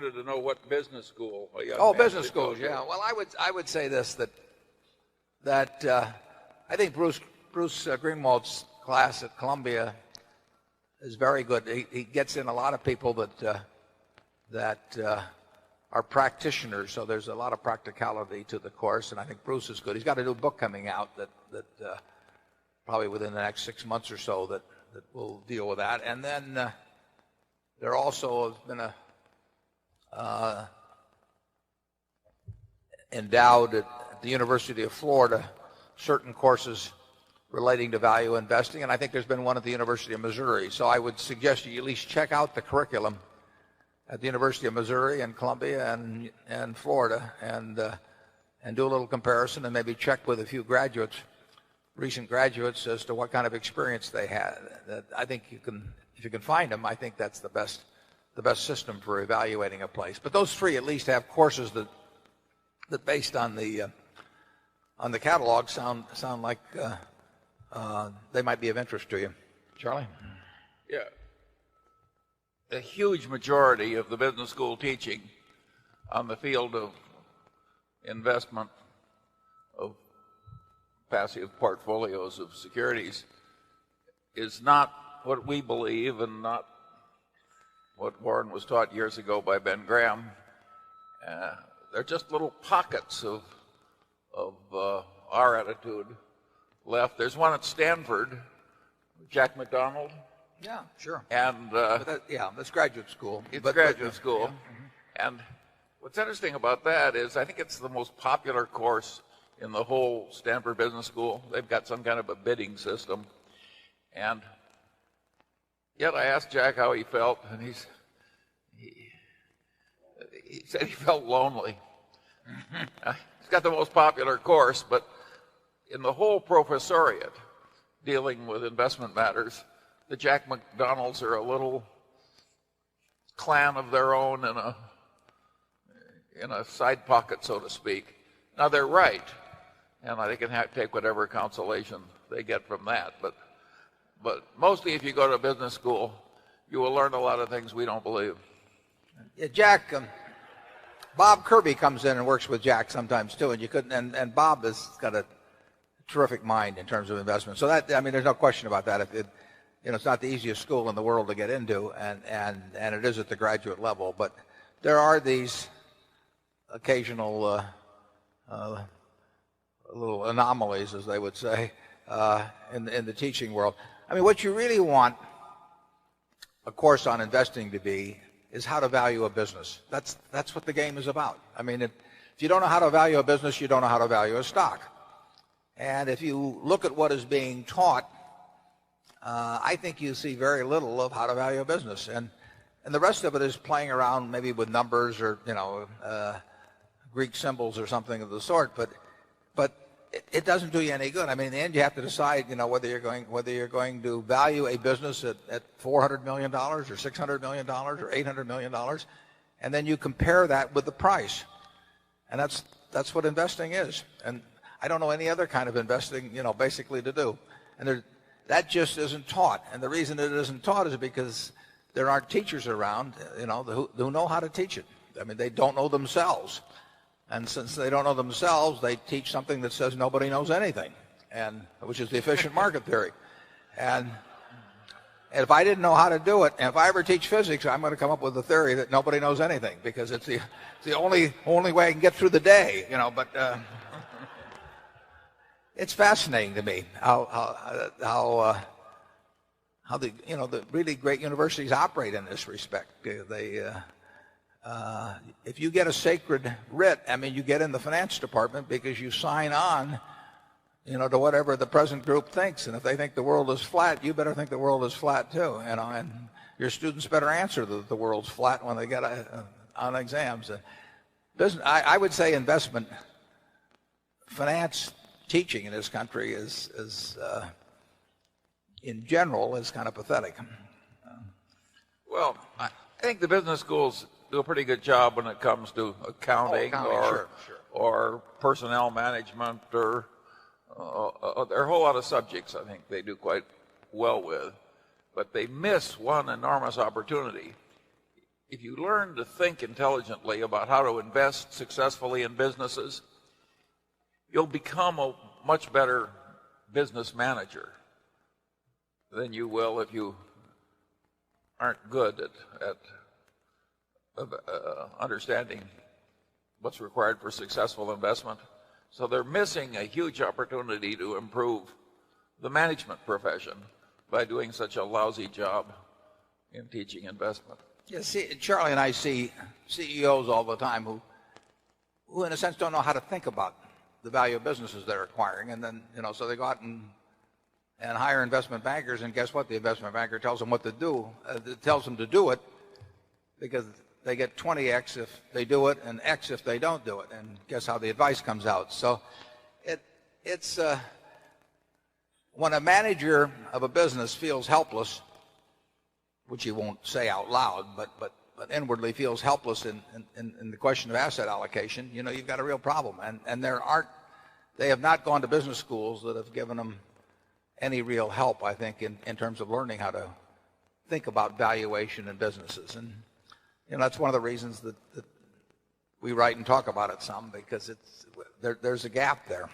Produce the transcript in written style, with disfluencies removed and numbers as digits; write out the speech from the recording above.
To know what business school. Business schools. Yeah. Well, I would say this that I think Bruce Greenwald's class at Columbia is very good. He gets in a lot of people that are practitioners. So there's a lot of practicality to the course, and I think Bruce is good. He's got a new book coming out that probably within the next 6 months or so that will deal with that. And then there also has been endowed at the University of Florida certain courses relating to value investing, and I think there's been one at the University of Missouri. So I would suggest you at least check out the curriculum at the University of Missouri and Columbia and Florida, and do a little comparison, and maybe check with a few recent graduates, as to what kind of experience they had. I think if you can find them, I think that's the best system for evaluating a place. But those three at least have courses that based on the catalog sound like they might be of interest to you. Charlie? Yeah. A huge majority of the business school teaching on the field of investment of passive portfolios of securities is not what we believe, and not what Warren was taught years ago by Ben Graham. They're just little pockets of our attitude left. There's one at Stanford, Jack McDonald. Yeah, sure. And that's graduate school. It's graduate school. Yeah. And what's interesting about that is I think it's the most popular course in the whole Stanford Business School. They've got some kind of a bidding system. And yet I asked Jack how he felt, and he said he felt lonely. He's got the most popular course, but in the whole professoriate dealing with investment matters, the Jack McDonalds are a little clan of their own in a side pocket, so to speak. Now they're right, and they can take whatever consolation they get from that. But mostly, if you go to a business school, you will learn a lot of things we don't believe. Yeah, Jack. Bob Kirby comes in and works with Jack sometimes too, and Bob has got a terrific mind in terms of investment. So there's no question about that. It's not the easiest school in the world to get into, and it is at the graduate level. But there are these occasional little anomalies, as they would say, in the teaching world. I mean, what you really want a course on investing to be is how to value a business. That's what the game is about. I mean, if you don't know how to value a business, you don't know how to value a stock. And if you look at what is being taught, I think you see very little of how to value a business, and the rest of it is playing around maybe with numbers or Greek symbols or something of the sort. But it doesn't do you any good. I mean, in the end, you have to decide, whether you're going to value a business at $400 million or $600 million or $800 million, and then you compare that with the price, and that's what investing is. And I don't know any other kind of investing, basically to do. And that just isn't taught. And the reason it isn't taught is because there aren't teachers around, who know how to teach it. I mean, they don't know themselves. And since they don't know themselves, they teach something that says nobody knows anything, which is the efficient market theory. And if I didn't know how to do it, and if I ever teach physics, I'm going to come up with a theory that nobody knows anything, because it's the only way I can get through the day. But it's fascinating to me how the really great universities operate in this respect. If you get a sacred writ, I mean, you get in the finance department because you sign on, to whatever the present group thinks. And if they think the world is flat, you better think the world is flat too. And your students better answer that the world's flat when they get on exams. I would say finance teaching in this country is in general is kind of pathetic. Well, I think the business schools do a pretty good job when it comes to accounting, or personnel management, or there are a whole lot of subjects I think they do quite well with, but they miss one enormous opportunity. if you learn to think intelligently about how to invest successfully in businesses, you'll become a much better business manager than you will if you aren't good at understanding what's required for successful investment. So they're missing a huge opportunity to improve the management profession by doing such a lousy job in teaching investment. Yeah, see, Charlie and I see CEOs all the time who in a sense don't know how to think about the value of businesses they're acquiring, and then so they go out and hire investment bankers, and guess what? The investment banker tells them what to do. Tells them to do it because they get 20x if they do it and X if they don't do it. And guess how the advice comes out? So it's when a manager of a business feels helpless, which he won't say out loud, but inwardly feels helpless in the question of asset allocation, you've got a real problem. And they have not gone to business schools that have given them any real help, I think, in terms of learning how to think about valuation in businesses. And that's one of the reasons that we write and talk about it some, because there's a gap there.